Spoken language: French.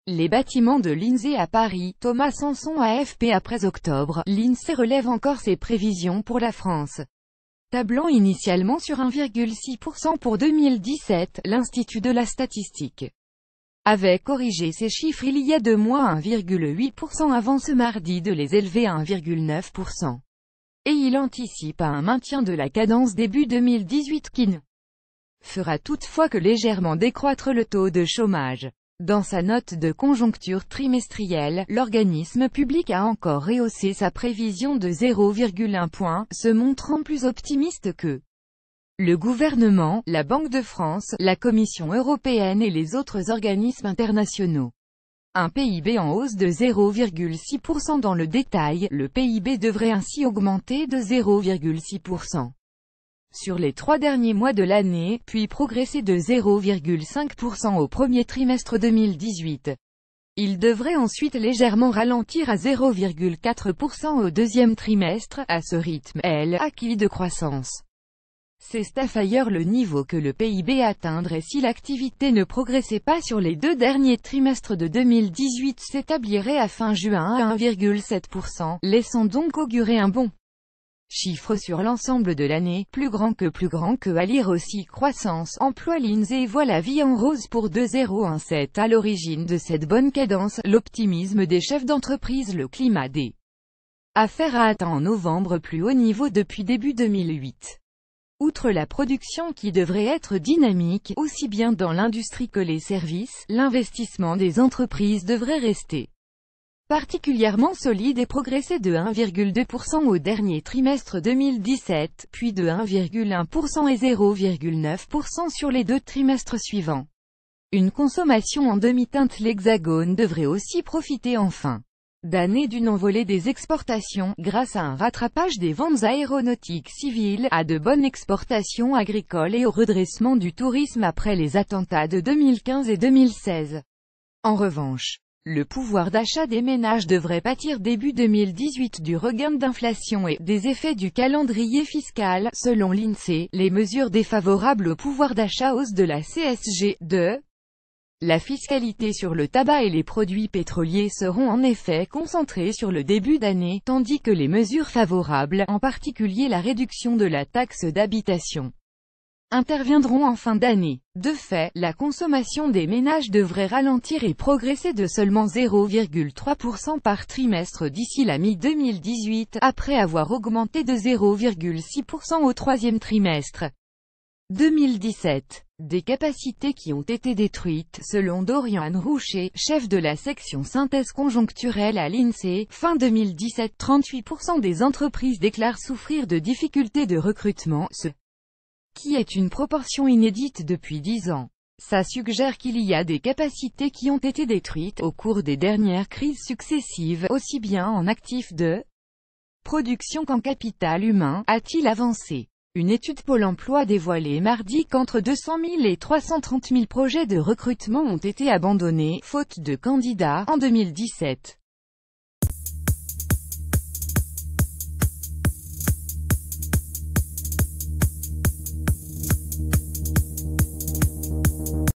Les bâtiments de l'INSEE à Paris, Thomas Sanson AFP. Après octobre, l'INSEE relève encore ses prévisions pour la France. Tablant initialement sur 1,6% pour 2017, l'Institut de la statistique avait corrigé ses chiffres il y a 2 mois à 1,8% avant ce mardi de les élever à 1,9%. Et il anticipe à un maintien de la cadence début 2018 qui ne fera toutefois que légèrement décroître le taux de chômage. Dans sa note de conjoncture trimestrielle, l'organisme public a encore rehaussé sa prévision de 0,1 point, se montrant plus optimiste que le gouvernement, la Banque de France, la Commission européenne et les autres organismes internationaux. Un PIB en hausse de 0,6% dans le détail, le PIB devrait ainsi augmenter de 0,6% sur les 3 derniers mois de l'année, puis progresser de 0,5% au premier trimestre 2018. Il devrait ensuite légèrement ralentir à 0,4% au deuxième trimestre, à ce rythme, acquis de croissance. C'est ailleurs le niveau que le PIB atteindrait si l'activité ne progressait pas sur les 2 derniers trimestres de 2018 s'établirait à fin juin à 1,7%, laissant donc augurer un bon chiffre sur l'ensemble de l'année, plus grand que à lire aussi croissance, emploi. l'INSEE voit la vie en rose pour 2017. À l'origine de cette bonne cadence, l'optimisme des chefs d'entreprise. Le climat des affaires a atteint en novembre plus haut niveau depuis début 2008. Outre la production qui devrait être dynamique, aussi bien dans l'industrie que les services, l'investissement des entreprises devrait rester particulièrement solide et progresser de 1,2% au dernier trimestre 2017, puis de 1,1% et 0,9% sur les 2 trimestres suivants. Une consommation en demi-teinte. L'Hexagone devrait aussi profiter en fin d'année d'une envolée des exportations, grâce à un rattrapage des ventes aéronautiques civiles, à de bonnes exportations agricoles et au redressement du tourisme après les attentats de 2015 et 2016. En revanche, le pouvoir d'achat des ménages devrait pâtir début 2018 du regain d'inflation et des effets du calendrier fiscal. Selon l'INSEE, les mesures défavorables au pouvoir d'achat, hausse de la CSG, de la fiscalité sur le tabac et les produits pétroliers seront en effet concentrées sur le début d'année, tandis que les mesures favorables, en particulier la réduction de la taxe d'habitation, interviendront en fin d'année. De fait, la consommation des ménages devrait ralentir et progresser de seulement 0,3% par trimestre d'ici la mi-2018, après avoir augmenté de 0,6% au 3e trimestre 2017. Des capacités qui ont été détruites, selon Dorian Roucher, chef de la section synthèse conjoncturelle à l'INSEE. Fin 2017, 38% des entreprises déclarent souffrir de difficultés de recrutement, ce qui est une proportion inédite depuis 10 ans. Ça suggère qu'il y a des capacités qui ont été détruites au cours des dernières crises successives, aussi bien en actifs de production qu'en capital humain, a-t-il avancé. Une étude Pôle emploi dévoilée mardi qu'entre 200 000 et 330 000 projets de recrutement ont été abandonnés, faute de candidats, en 2017.